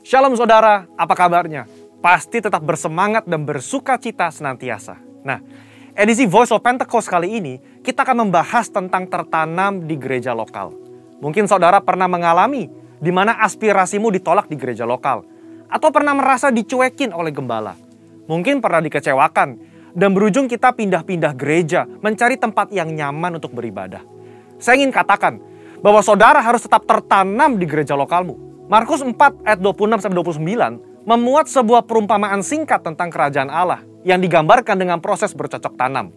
Shalom saudara, apa kabarnya? Pasti tetap bersemangat dan bersuka cita senantiasa. Nah, edisi Voice of Pentecost kali ini, kita akan membahas tentang tertanam di gereja lokal. Mungkin saudara pernah mengalami di mana aspirasimu ditolak di gereja lokal. Atau pernah merasa dicuekin oleh gembala. Mungkin pernah dikecewakan dan berujung kita pindah-pindah gereja mencari tempat yang nyaman untuk beribadah. Saya ingin katakan bahwa saudara harus tetap tertanam di gereja lokalmu. Markus 4 ayat 26-29 memuat sebuah perumpamaan singkat tentang kerajaan Allah yang digambarkan dengan proses bercocok tanam.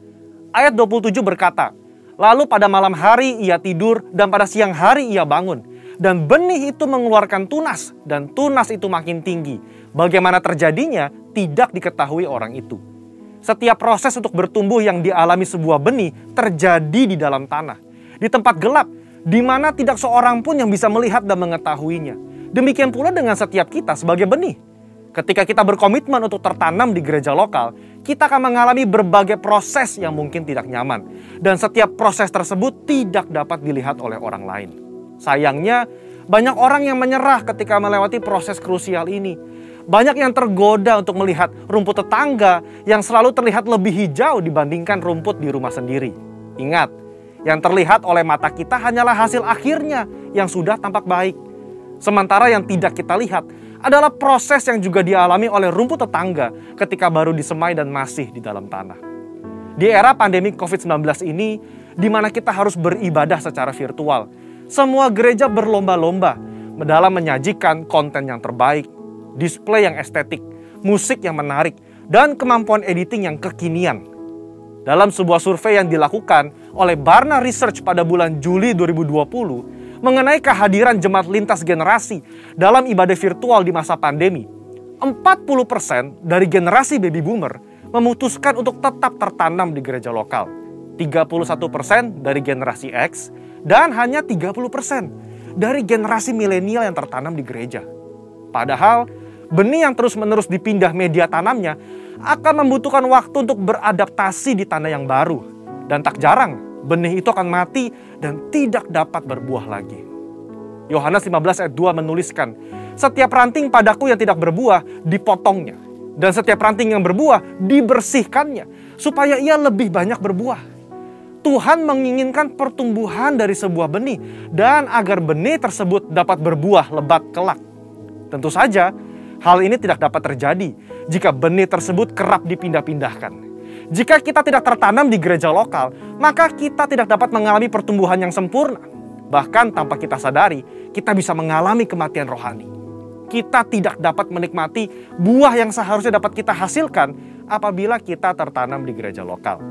Ayat 27 berkata, "Lalu pada malam hari ia tidur dan pada siang hari ia bangun. Dan benih itu mengeluarkan tunas dan tunas itu makin tinggi. Bagaimana terjadinya tidak diketahui orang itu." Setiap proses untuk bertumbuh yang dialami sebuah benih terjadi di dalam tanah. Di tempat gelap, di mana tidak seorang pun yang bisa melihat dan mengetahuinya. Demikian pula dengan setiap kita sebagai benih. Ketika kita berkomitmen untuk tertanam di gereja lokal, kita akan mengalami berbagai proses yang mungkin tidak nyaman. Dan setiap proses tersebut tidak dapat dilihat oleh orang lain. Sayangnya, banyak orang yang menyerah ketika melewati proses krusial ini. Banyak yang tergoda untuk melihat rumput tetangga yang selalu terlihat lebih hijau dibandingkan rumput di rumah sendiri. Ingat, yang terlihat oleh mata kita hanyalah hasil akhirnya yang sudah tampak baik. Sementara yang tidak kita lihat adalah proses yang juga dialami oleh rumput tetangga ketika baru disemai dan masih di dalam tanah. Di era pandemi COVID-19 ini, di mana kita harus beribadah secara virtual, semua gereja berlomba-lomba dalam menyajikan konten yang terbaik, display yang estetik, musik yang menarik, dan kemampuan editing yang kekinian. Dalam sebuah survei yang dilakukan oleh Barna Research pada bulan Juli 2020, mengenai kehadiran jemaat lintas generasi dalam ibadah virtual di masa pandemi, 40% dari generasi baby boomer memutuskan untuk tetap tertanam di gereja lokal, 31% dari generasi X, dan hanya 30% dari generasi milenial yang tertanam di gereja. Padahal, benih yang terus-menerus dipindah media tanamnya akan membutuhkan waktu untuk beradaptasi di tanah yang baru. Dan tak jarang, benih itu akan mati dan tidak dapat berbuah lagi. Yohanes 15 ayat 2 menuliskan, "Setiap ranting padaku yang tidak berbuah dipotongnya, dan setiap ranting yang berbuah dibersihkannya, supaya ia lebih banyak berbuah." Tuhan menginginkan pertumbuhan dari sebuah benih, dan agar benih tersebut dapat berbuah lebat kelak. Tentu saja, hal ini tidak dapat terjadi jika benih tersebut kerap dipindah-pindahkan. Jika kita tidak tertanam di gereja lokal, maka kita tidak dapat mengalami pertumbuhan yang sempurna. Bahkan tanpa kita sadari, kita bisa mengalami kematian rohani. Kita tidak dapat menikmati buah yang seharusnya dapat kita hasilkan apabila kita tertanam di gereja lokal.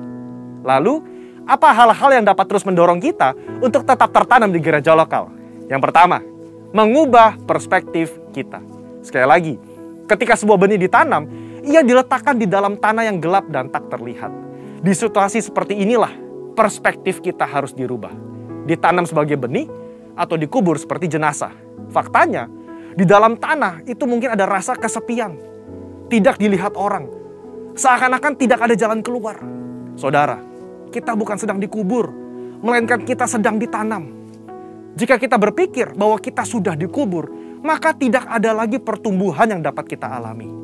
Lalu, apa hal-hal yang dapat terus mendorong kita untuk tetap tertanam di gereja lokal? Yang pertama, mengubah perspektif kita. Sekali lagi, ketika sebuah benih ditanam, ia diletakkan di dalam tanah yang gelap dan tak terlihat. Di situasi seperti inilah, perspektif kita harus dirubah. Ditanam sebagai benih atau dikubur seperti jenazah. Faktanya, di dalam tanah itu mungkin ada rasa kesepian. Tidak dilihat orang. Seakan-akan tidak ada jalan keluar. Saudara, kita bukan sedang dikubur, melainkan kita sedang ditanam. Jika kita berpikir bahwa kita sudah dikubur, maka tidak ada lagi pertumbuhan yang dapat kita alami.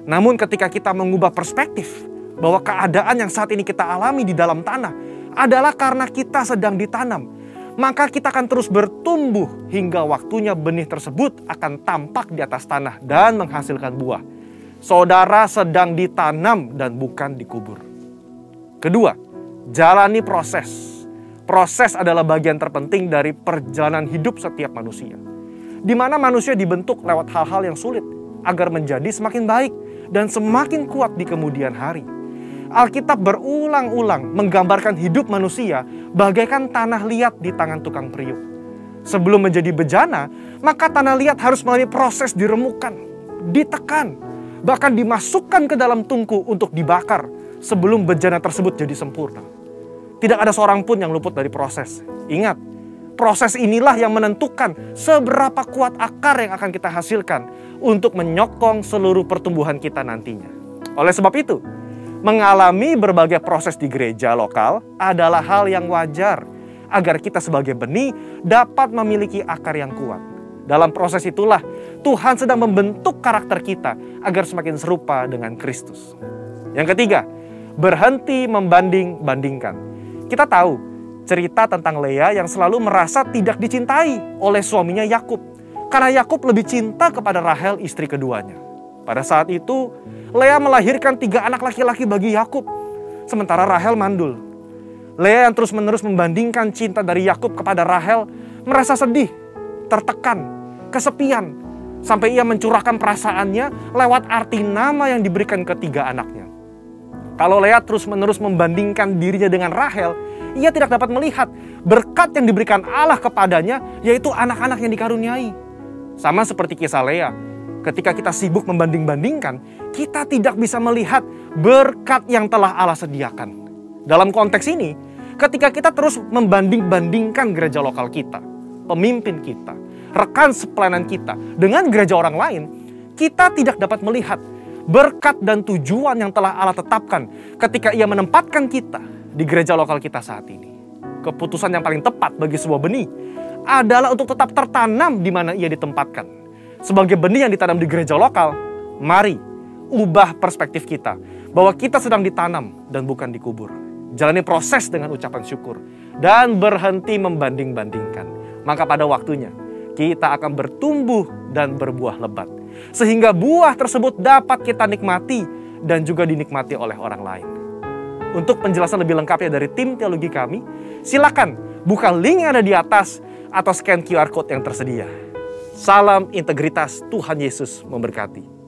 Namun ketika kita mengubah perspektif bahwa keadaan yang saat ini kita alami di dalam tanah adalah karena kita sedang ditanam, maka kita akan terus bertumbuh hingga waktunya benih tersebut akan tampak di atas tanah dan menghasilkan buah. Saudara sedang ditanam dan bukan dikubur. Kedua, jalani proses. Proses adalah bagian terpenting dari perjalanan hidup setiap manusia, di mana manusia dibentuk lewat hal-hal yang sulit agar menjadi semakin baik dan semakin kuat di kemudian hari. Alkitab berulang-ulang menggambarkan hidup manusia bagaikan tanah liat di tangan tukang periuk. Sebelum menjadi bejana, maka tanah liat harus melalui proses diremukan, ditekan, bahkan dimasukkan ke dalam tungku untuk dibakar sebelum bejana tersebut jadi sempurna. Tidak ada seorang pun yang luput dari proses. Ingat, proses inilah yang menentukan seberapa kuat akar yang akan kita hasilkan untuk menyokong seluruh pertumbuhan kita nantinya. Oleh sebab itu, mengalami berbagai proses di gereja lokal adalah hal yang wajar agar kita sebagai benih dapat memiliki akar yang kuat. Dalam proses itulah Tuhan sedang membentuk karakter kita agar semakin serupa dengan Kristus. Yang ketiga, berhenti membanding-bandingkan. Kita tahu cerita tentang Lea yang selalu merasa tidak dicintai oleh suaminya Yakub. Karena Yakub lebih cinta kepada Rahel, istri keduanya. Pada saat itu, Lea melahirkan 3 anak laki-laki bagi Yakub, sementara Rahel mandul. Lea yang terus-menerus membandingkan cinta dari Yakub kepada Rahel merasa sedih, tertekan, kesepian, sampai ia mencurahkan perasaannya lewat arti nama yang diberikan ketiga anaknya. Kalau Lea terus-menerus membandingkan dirinya dengan Rahel, ia tidak dapat melihat berkat yang diberikan Allah kepadanya, yaitu anak-anak yang dikaruniai. Sama seperti kisah Lea, ketika kita sibuk membanding-bandingkan, kita tidak bisa melihat berkat yang telah Allah sediakan. Dalam konteks ini, ketika kita terus membanding-bandingkan gereja lokal kita, pemimpin kita, rekan sepelayanan kita dengan gereja orang lain, kita tidak dapat melihat berkat dan tujuan yang telah Allah tetapkan ketika ia menempatkan kita di gereja lokal kita saat ini. Keputusan yang paling tepat bagi sebuah benih adalah untuk tetap tertanam di mana ia ditempatkan. Sebagai benih yang ditanam di gereja lokal, mari ubah perspektif kita bahwa kita sedang ditanam dan bukan dikubur. Jalani proses dengan ucapan syukur dan berhenti membanding-bandingkan. Maka pada waktunya kita akan bertumbuh dan berbuah lebat, sehingga buah tersebut dapat kita nikmati dan juga dinikmati oleh orang lain. Untuk penjelasan lebih lengkapnya dari tim teologi kami, silakan buka link yang ada di atas atau scan QR Code yang tersedia. Salam integritas, Tuhan Yesus memberkati.